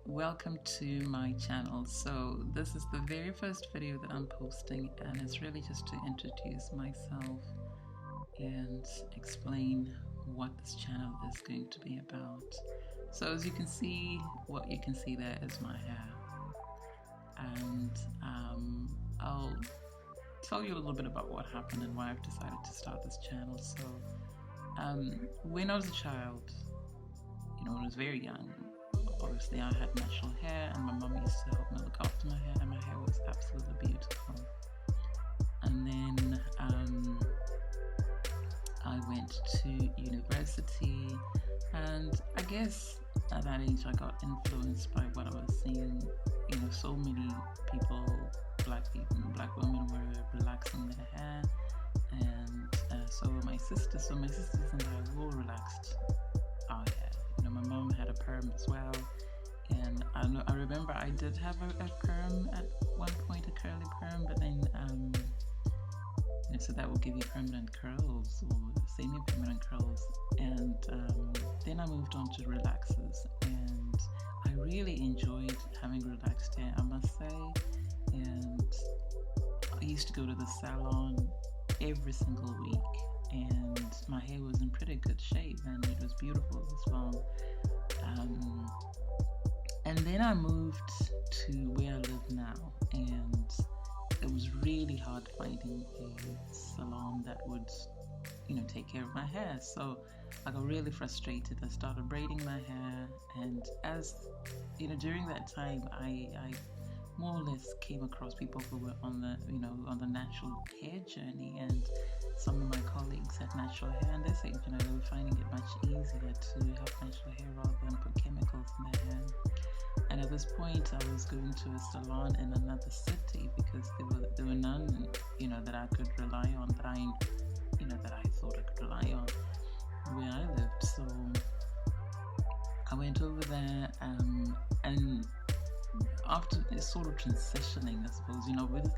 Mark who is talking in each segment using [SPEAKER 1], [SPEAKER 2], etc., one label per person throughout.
[SPEAKER 1] Welcome to my channel. So this is the very first video that I'm posting, and it's really just to introduce myself and explain what this channel is going to be about. So as you can see, what you can see there is my hair, and I'll tell you a little bit about what happened and why I've decided to start this channel. So when I was a child, when I was very young, obviously I had natural hair, and my mum used to help me look after my hair, and my hair was absolutely beautiful. And then I went to university, and I guess at that age I got influenced by what I was seeing. So many people, black women were relaxing their hair, and so were my sisters. So my sisters and I all relaxed our hair. My mom had a perm as well, and I remember I did have a perm at one point, a curly perm, but then so that will give you permanent curls or semi-permanent curls, and then I moved on to relaxers, and I really enjoyed having relaxed hair, I must say. And I used to go to the salon every single week, and my hair was in pretty good shape, and it was beautiful as well. And then I moved to where I live now, and it was really hard finding a salon that would take care of my hair. So I got really frustrated. I started braiding my hair, and as during that time I more or less came across people who were on the natural hair journey, and some of my colleagues had natural hair, and they said they were finding it much easier to have natural hair rather than put chemicals in their hair. And at this point I was going to a salon in another city because there were none that I could rely on, that I thought I could rely on where I lived. So I went over there, and after sort of transitioning, I suppose,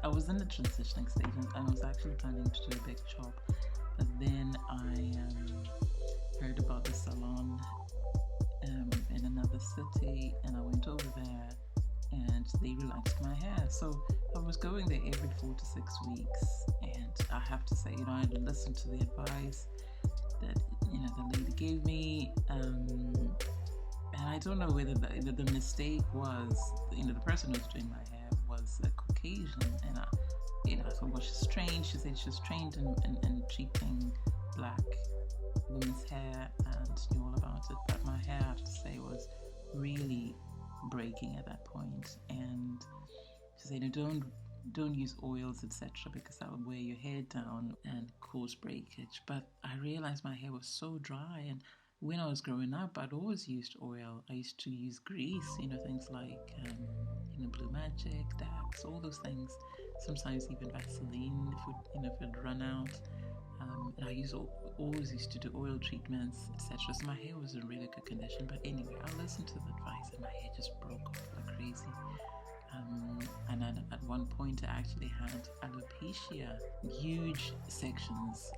[SPEAKER 1] I was in the transitioning stage, and I was actually planning to do a big chop, but then I heard about the salon in another city, and I went over there, and they relaxed my hair. So I was going there every 4 to 6 weeks, and I have to say, I listened to the advice that the lady gave me, and I don't know whether the mistake was, the person who was doing my hair was a Caucasian, and I thought, well, she's trained. She said she's trained in treating black women's hair and knew all about it, but my hair, I have to say, was really breaking at that point. And she said, don't use oils, etc., because that would wear your hair down and cause breakage. But I realized my hair was so dry, and when I was growing up, I'd always used oil. I used to use grease, things like Blue Magic, Dax, all those things. Sometimes even Vaseline if it'd run out. And I always used to do oil treatments, etc. So my hair was in really good condition. But anyway, I listened to the advice, and my hair just broke off like crazy. And at one point I actually had alopecia, huge sections,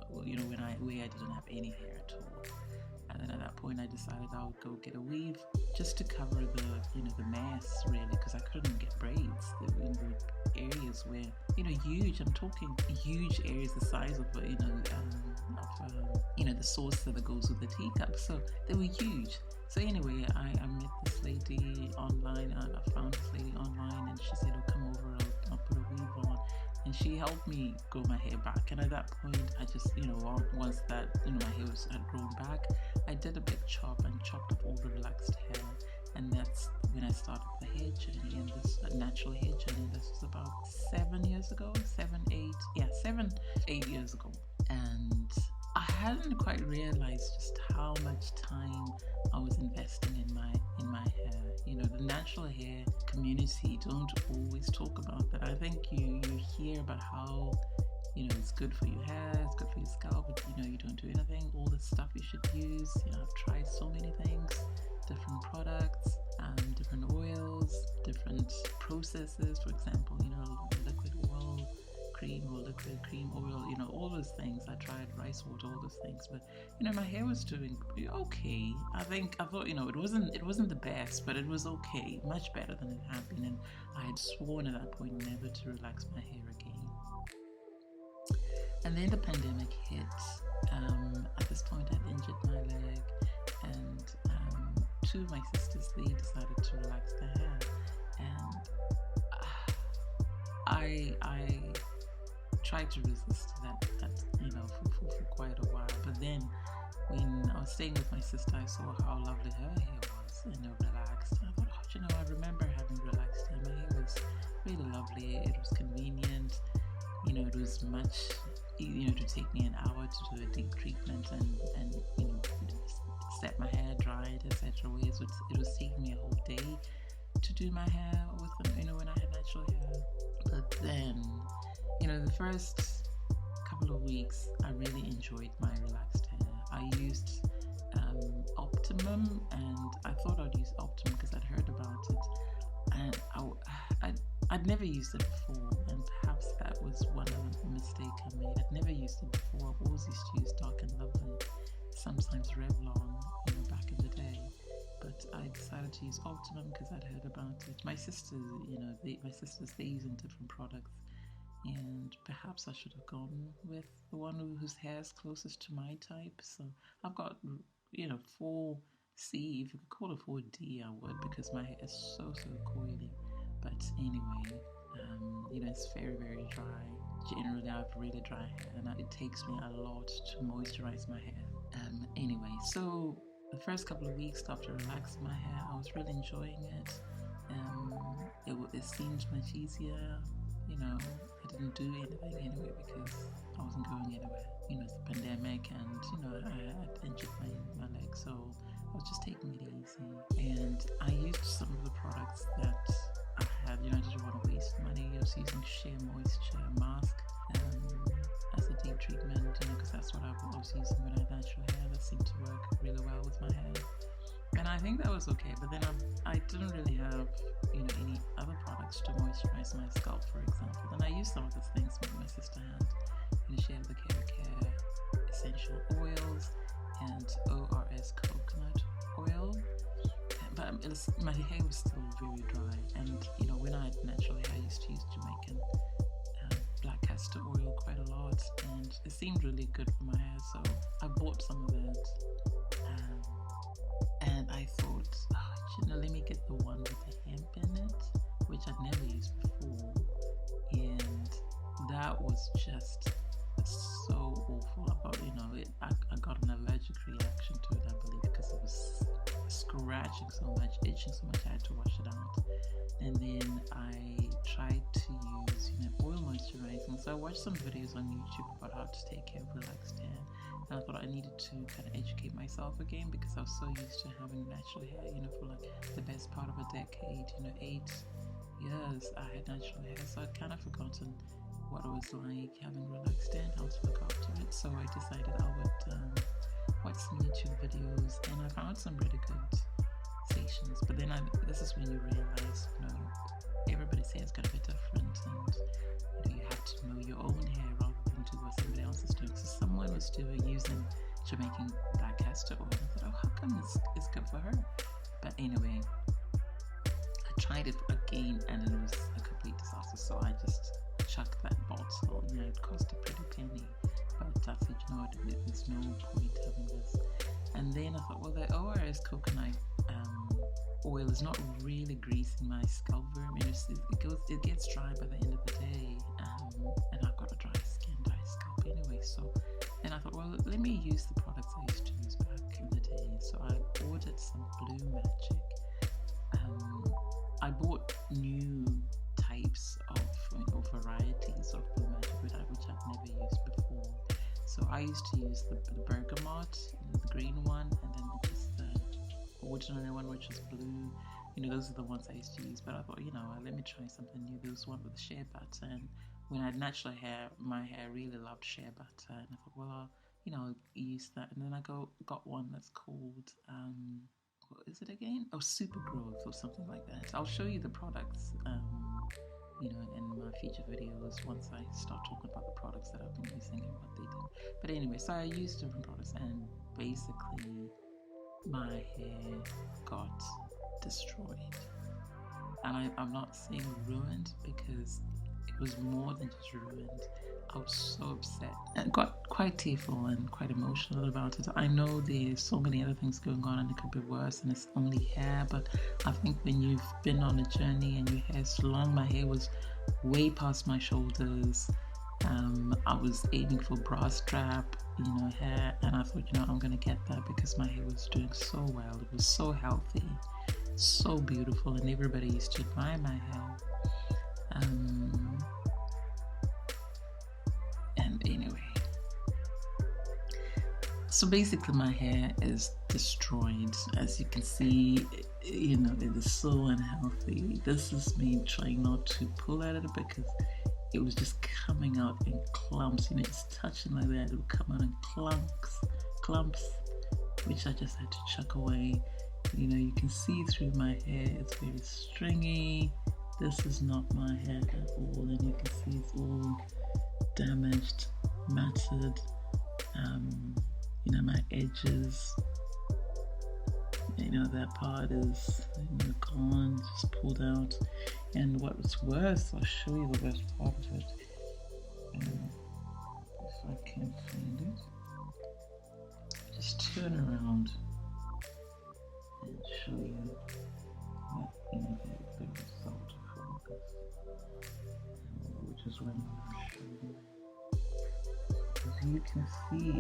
[SPEAKER 1] where I didn't have any hair at all. And then at that point I decided I would go get a weave just to cover the mess, really, because I couldn't get braids. There were areas where huge. I'm talking huge areas the size of the saucer that goes with the teacup. So they were huge. So anyway, I met this lady online. I found this lady online, and she said, "Oh, come over. I'll put a weave on." And she helped me grow my hair back. And at that point, I just, once that, my hair had grown back, I did a big chop and chopped up all the relaxed hair. And that's when I started the hair journey, and this natural hair journey. This was about 7 years ago, 8 years ago. And I hadn't quite realized just how much time I was investing in my hair. The natural hair community don't always talk about that. I think you hear about how it's good for your hair, it's good for your scalp, but you don't do anything, all the stuff you should use. I've tried so many things, different products, different oils, different processes. For example, liquid oil, cream or liquid cream oil, all those things. I tried rice water, all those things, but my hair was doing okay. I thought, it wasn't the best, but it was okay, much better than it had been. And I had sworn at that point never to relax my hair again. And then the pandemic hit. At this point, I'd injured my leg, and two of my sisters, they decided to relax their hair, and I tried to resist that for quite a while. But then when I was staying with my sister, I saw how lovely her hair was, relaxed. I thought, I remember having relaxed hair. My hair was really lovely. It was convenient. It was much, to take me an hour to do a deep treatment and set my hair, dry it, etc. Whereas it was taking me a whole day to do my hair with them, when I had natural hair. But then, the first couple of weeks, I really enjoyed my relaxed hair. I used Optimum, and I thought I'd use Optimum because I'd heard about it, and I'd never used it before, and perhaps that was one of the mistakes I made. I'd never used it before. I've always used to use Dark and Lovely, sometimes Revlon, back in the day. But I decided to use Optimum because I'd heard about it. My sisters, they're using different products, and perhaps I should have gone with the one whose hair is closest to my type. So I've got, 4C, if you could call it 4D, I would, because my hair is so coily. But anyway, it's very, very dry. Generally, I have really dry hair, and it takes me a lot to moisturize my hair. Anyway, so the first couple of weeks after relaxing my hair, I was really enjoying it. It seemed much easier. I didn't do anything anyway because I wasn't going anywhere. It's the pandemic, and I had injured my leg, so I was just taking it easy. And I used some of the products that I had. I didn't want to waste money. I was using Shea Moisture Mask as a deep treatment, because that's what I was using when I had natural hair. That seemed to work really well with my hair, and I think that was okay. But then I didn't really have any other products to moisturize my scalp, for example. And I used some of those things my sister had. She had the Care essential oils and ORS coconut oil. But my hair was still very dry, and when I had natural hair, I used to use Jamaican black castor oil quite a lot, and it seemed really good for my hair, so I bought some of that, and I thought, let me get the one with the hemp in it, which I'd never used before, and that was just so awful. I got an allergic reaction to it, I believe, because it was scratching so much, itching so much, I had to wash it out. And then I tried to use oil moisturizing. So I watched some videos on YouTube about how to take care of relaxed hair, and I thought I needed to kind of educate myself again, because I was so used to having natural hair, for like the best part of a decade, 8 years I had natural hair, so I'd kind of forgotten what it was like having relaxed hair and how to look after it. So I decided I would watch some YouTube videos, and I found some really good stations. But then this is when you realize, everybody's hair is going to be different, and you have to know your own hair rather than do what somebody else is doing. So someone was using Jamaican black castor oil, and I thought, how come it's good for her? But anyway, I tried it again, and it was a complete disaster. So I just chucked that bottle. It cost a pretty penny, but I said, there's no point having this. And then I thought, well, the ORS coconut oil is not really greasing my scalp very much. It gets dry by the end of the day, and I've got a dry scalp anyway. So then I thought, well, let me use the products I used to use back in the day. So I ordered some Blue Magic. I bought new types of varieties of Blue Magic, which I've never used before. So I used to use the bergamot, the green one, and then just the ordinary one, which is blue. Those are the ones I used to use. But I thought, let me try something new. There was one with the shea butter, and when I had natural hair, my hair really loved shea butter, and I thought, well, I'll use that. And then I got one that's called what is it again? Oh, Super Growth or something like that. I'll show you the products in my feature videos once I start talking about the products that I've been using and what they do. But anyway, so I used different products, and basically my hair got destroyed. And I'm not saying ruined, because it was more than just ruined. I was so upset and got quite tearful and quite emotional about it. I know there's so many other things going on and it could be worse, and it's only hair, but I think when you've been on a journey and your hair's long, my hair was way past my shoulders. I was aiming for bra strap, hair, and I thought, I'm gonna get that because my hair was doing so well. It was so healthy, so beautiful, and everybody used to admire my hair. And anyway, so basically my hair is destroyed. As you can see, it is so unhealthy. This is me trying not to pull at it because it was just coming out in clumps. Just touching like that, it would come out in clumps, which I just had to chuck away. You can see through my hair, it's very stringy. This is not my hair at all, and you can see it's all damaged, matted. My edges, that part is gone, just pulled out. And what's worse, I'll show you the worst part of it. If I can find it, just turn around and show you the result of all this, which is when I'll show you. As you can see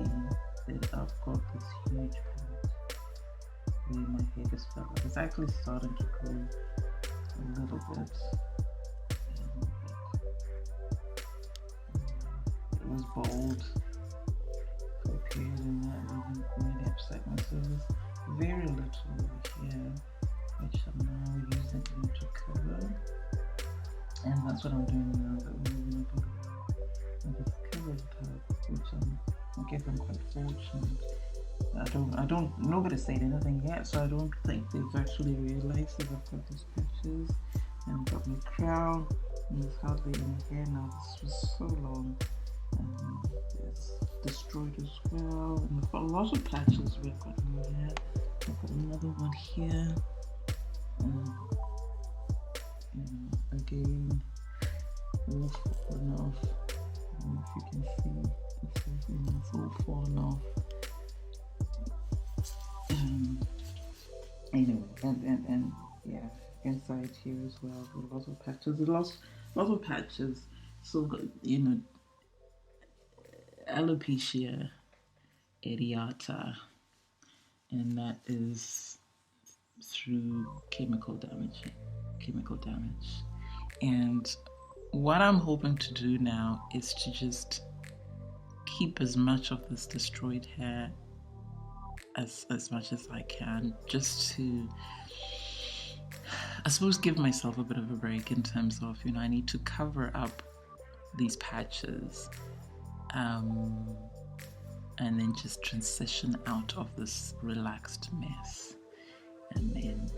[SPEAKER 1] that I've got this huge patch where my hair just fell out. It's actually starting to grow a little bit. It was bold for a period, and that really upset me. So there's very little over here, which I'm now using to cover. And that's what I'm doing now, that we're moving a bit away. This covered part, which I guess I'm quite fortunate. I don't, nobody said anything yet, so I don't think they've actually realized that I've got these patches and got my crown, and there's hardly any hair now. This was so long, and it's destroyed as well. And I've got a lot of patches where I've got no hair. I've got another one here. Again, all fallen off. I don't know if you can see. It's all fallen off. Anyway, and yeah, inside here as well, lots of patches. Lots of patches. So alopecia areata, and that is through chemical damage. And what I'm hoping to do now is to just keep as much of this destroyed hair as much as I can, just to, I suppose, give myself a bit of a break in terms of, I need to cover up these patches, and then just transition out of this relaxed mess, and then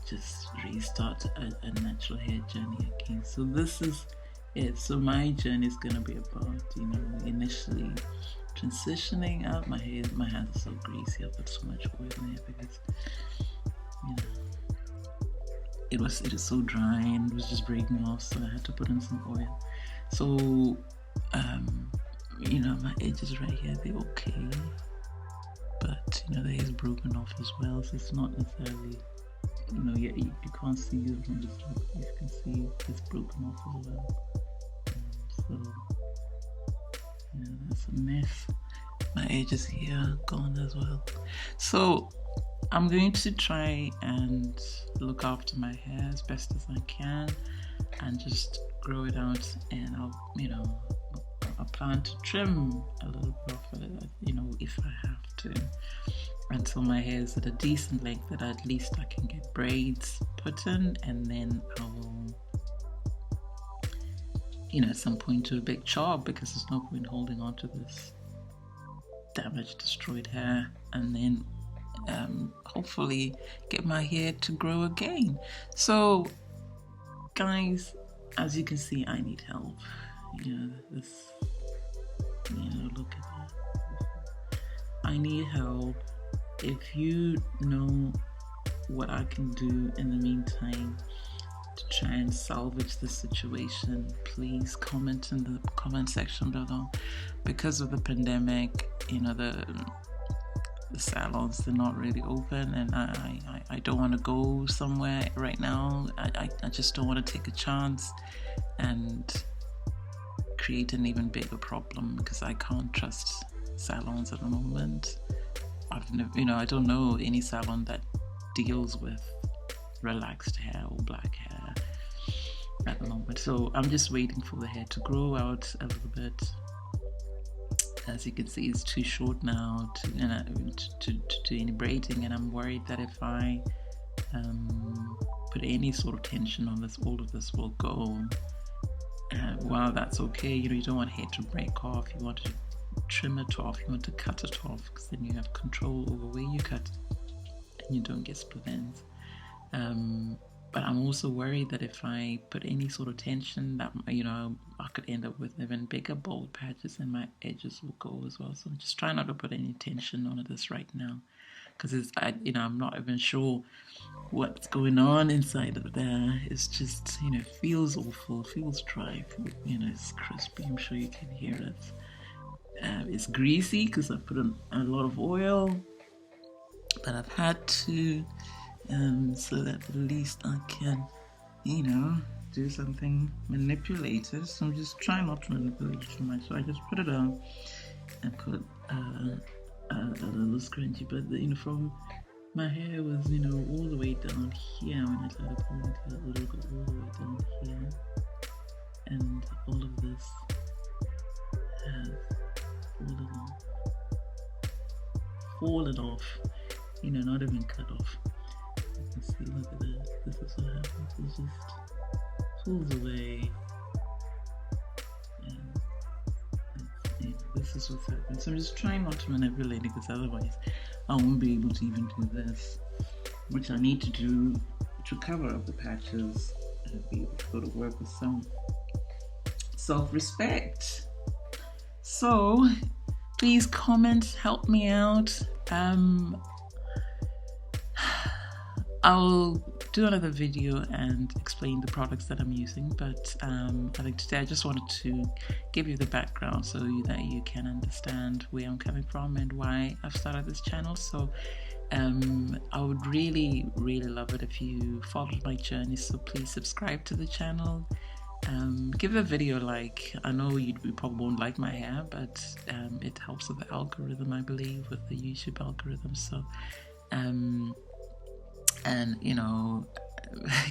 [SPEAKER 1] just restart a natural hair journey again. So this is it. So my journey is going to be about, initially transitioning out my hair. My hands are so greasy. I've got so much oil in there because, it is so dry and it was just breaking off. So I had to put in some oil. So, my edges right here, they're okay. But, the hair is broken off as well. So it's not necessarily, you can't see it from the top. You can see it's broken off as well. So, that's a mess. My edges here gone as well. So I'm going to try and look after my hair as best as I can and just grow it out, and I plan to trim a little bit of it, if I have to, until my hair is at a decent length that at least I can get braids put in, and then I will, at some point do a big chop, because there's no point holding on to this damaged, destroyed hair, and then hopefully get my hair to grow again. So guys, as you can see, I need help. This, look at that. I need help. If you know what I can do in the meantime to try and salvage the situation, please comment in the comment section below. Because of the pandemic, the salons, they're not really open, and I don't want to go somewhere right now. I just don't want to take a chance and create an even bigger problem, because I can't trust salons at the moment. I've never, I don't know any salon that deals with relaxed hair or black hair at the moment. So I'm just waiting for the hair to grow out a little bit. As you can see, it's too short now to do any braiding, and I'm worried that if I put any sort of tension on this, all of this will go. While that's okay, you don't want hair to break off. You want to trim it off, you want to cut it off, because then you have control over where you cut and you don't get split ends. But I'm also worried that if I put any sort of tension, that I could end up with even bigger bald patches, and my edges will go as well. So I'm just trying not to put any tension on this right now, because I'm not even sure what's going on inside of there. It's just it feels awful, it feels dry, it's crispy. I'm sure you can hear it. It's greasy because I put a lot of oil, but I've had to, so that at least I can, do something manipulated. So I'm just trying not to manipulate too much. So I just put it on and put a little scrunchie. But from my hair was all the way down here when I started pulling it, a little bit all the way down here, and all of this has fallen off, not even cut off. You can see, look at this. This is what happens. It just pulls away, and this is what's happening. So I'm just trying not to manipulate it, because otherwise I won't be able to even do this, which I need to do to cover up the patches and be able to go to work with some self-respect. So please comment, help me out. I'll do another video and explain the products that I'm using, but I think today I just wanted to give you the background so that you can understand where I'm coming from and why I've started this channel. So I would really, really love it if you followed my journey. So please subscribe to the channel. Give the video a like. I know you probably won't like my hair, but it helps with the algorithm, I believe, with the YouTube algorithm. So and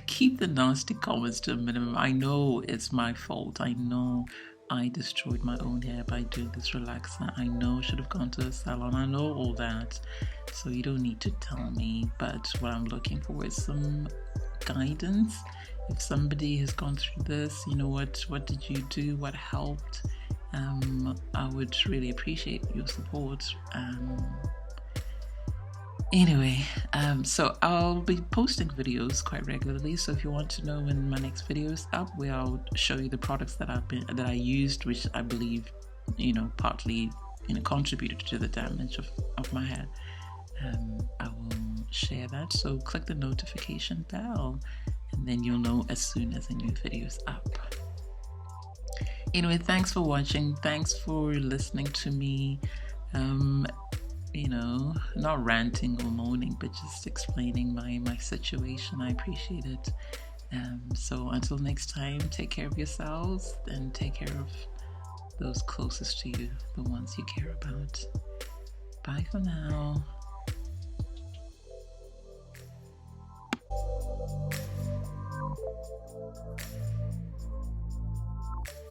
[SPEAKER 1] keep the nasty comments to a minimum. I know it's my fault. I know I destroyed my own hair by doing this relaxer. I know I should have gone to a salon. I know all that, so you don't need to tell me. But what I'm looking for is some guidance. If somebody has gone through this, what did you do? What helped? I would really appreciate your support. Anyway, so I'll be posting videos quite regularly. So if you want to know when my next video is up, where I'll show you the products that I used, which I believe, partly, contributed to the damage of my hair, I will share that. So click the notification bell, and then you'll know as soon as a new video is up. Anyway, thanks for watching. Thanks for listening to me. Not ranting or moaning, but just explaining my situation. I appreciate it. So until next time, take care of yourselves and take care of those closest to you, the ones you care about. Bye for now.